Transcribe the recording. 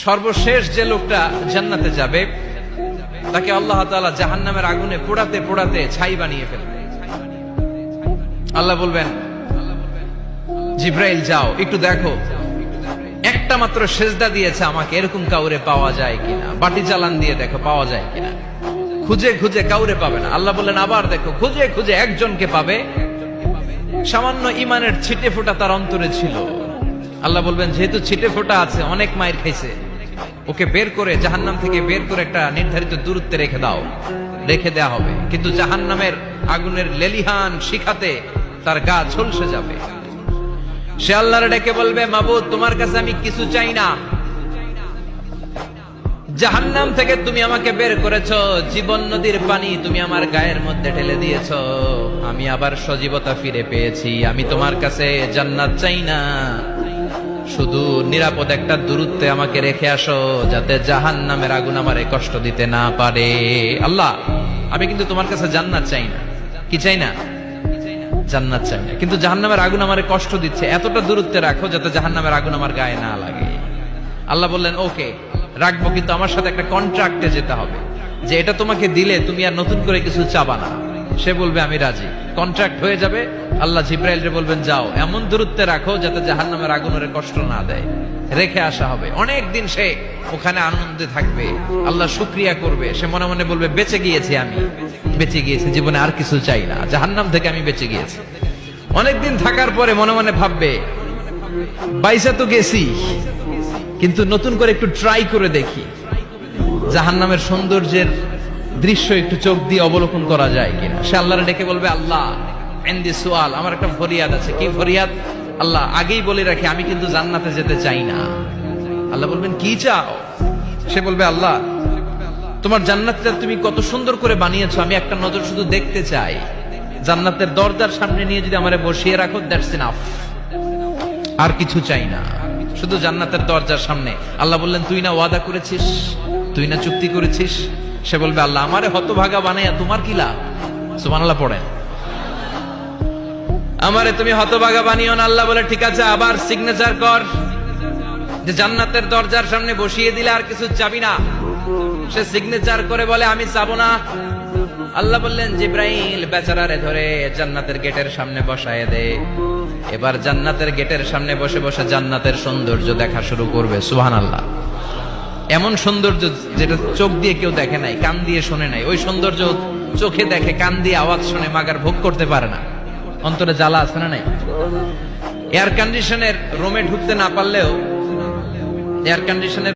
সর্বশেষ যে লোকটা জান্নাতে যাবে তাকে আল্লাহ তাআলা জাহান্নামের আগুনে পোড়াতে পোড়াতে ছাই বানিয়ে ফেলবে। আল্লাহ বলবেন, জিব্রাইল যাও একটু দেখো, একটা মাত্র সেজদা দিয়েছে আমাকে, এরকম কাউরে পাওয়া যায় কিনা। বাটি চালান দিয়ে দেখো পাওয়া যায় কিনা। খুঁজে খুঁজে কাউরে পাবে না। আল্লাহ বললেন আবার দেখো, খুঁজে খুঁজে একজনকে পাবে, সামান্য ইমানের ছিটে ফোঁটা তার অন্তরে ছিল। আল্লাহ বলবেন, যেহেতু ছিটে ফোঁটা আছে, অনেক মায়ের খাইছে, ওকে বের করে জাহান্নাম থেকে বের করে একটা নির্ধারিত দূরত্বে রেখে দাও। রেখে দেয়া হবে, কিন্তু জাহান্নামের আগুনের লেলিহান শিখাতে তার গা ঝলসে যাবে। সে আল্লাহর ডেকে বলবে, মাবুদ তোমার কাছে আমি কিছু চাই না, জাহান্নাম থেকে তুমি আমাকে বের করেছো, জীবন নদীর পানি তুমি আমার গায়ের মধ্যে ঢেলে দিয়েছো, আমি আবার সজীবতা ফিরে পেয়েছি। আমি তোমার কাছে জান্নাত চাই না, শুধু নিরাপদ একটা দূরত্বে আমাকে রেখে আসো, যাতে জাহান্নামের আগুন আমারে কষ্ট দিতে না পারে। আল্লাহ, আমি কিন্তু তোমার কাছে জান্নাত চাই না। কি চাই না? জান্নাত চাই না, কিন্তু জাহান্নামের আগুন আমারে কষ্ট দিচ্ছে, এতটা দূরত্বে রাখো যাতে জাহান্নামের আগুন আমার গায়ে না লাগে। আল্লাহ বললেন, ওকে রাখবো, কিন্তু আমার সাথে একটা কন্ট্রাক্টে যেতে হবে, যে এটা তোমাকে দিলে তুমি আর নতুন করে কিছু চাবা না। সে বলবে আমি রাজি, কন্ট্রাক্ট হয়ে যাবে। আল্লাহ জিব্রাইলকে বলবেন, যাও এমন দূরত্বে রাখো যাতে জাহান্নামের আগুন ওরে কষ্ট না দেয়। রেখে আসা হবে, অনেক দিন সে ওখানে আনন্দে থাকবে, আল্লাহ শুকরিয়া করবে। সে মনে মনে বলবে, বেঁচে গিয়েছি, আমি বেঁচে গিয়েছি, জীবনে আর কিছু চাই না, জাহান্নাম থেকে আমি বেঁচে গিয়েছি। অনেকদিন থাকার পরে মনে মনে ভাববে, বাইসা তো গেছি, কিন্তু নতুন করে একটু ট্রাই করে দেখি, জাহান্নামের সৌন্দর্যের দৃশ্য একটু চোখ দিয়ে অবলোকন করা যায় কিনা। সে আল্লাহর ডেকে বলবে, আল্লাহ এন্দি সোয়াল, আমার একটা ফরিয়াদ আছে। কি ফরিয়াদ? আল্লাহ আগেই বলে রাখি, আমি কিন্তু জান্নাতে যেতে চাই না। আল্লাহ বলবেন, কি চাও? সে বলবে, আল্লাহ তোমার জান্নাতটা তুমি কত সুন্দর করে বানিয়েছো, আমি একটা নজর শুধু দেখতে চাই। জান্নাতের দরজার সামনে নিয়ে যদি আমারে বসিয়ে রাখো, দ্যাটস ইনাফ, আর কিছু চাই না, শুধু জান্নাতের দরজার সামনে। আল্লাহ বললেন, তুই না ওয়াদা করেছিস, তুই না চুক্তি করেছিস। সে বলবে, আল্লাহ আমারে হতভাগা বানাইয়া তোমার কি লাভ? সুবহানাল্লাহ পড়েন। আমারে তুমি হতভাগা বানিও না। আল্লাহ বলে, ঠিক আছে, আবার সিগনেচার কর যে জান্নাতের দরজার সামনে বসিয়ে দিলে আর কিছু চাবি না। সে সিগনেচার করে বলে, আমি চাবো না। আল্লাহ বললেন, জিব্রাইল বেচারারে ধরে জান্নাতের গেটের সামনে বসায় দে। এবার জান্নাতের গেটের সামনে বসে বসে জান্নাতের সৌন্দর্য দেখা শুরু করবে। সুবহানাল্লাহ। এমন সৌন্দর্য যেটা চোখ দিয়ে কেউ দেখে নাই, কান দিয়ে শোনে নাই। ওই সৌন্দর্য চোখে দেখে, কান দিয়ে আওয়াজ শুনে, মাগার ভোগ করতে পারে না। অন্তরে জ্বালা আছে না নাই? এয়ার কন্ডিশনের রুমে ঢুকতে না পারলেও এয়ার কন্ডিশনের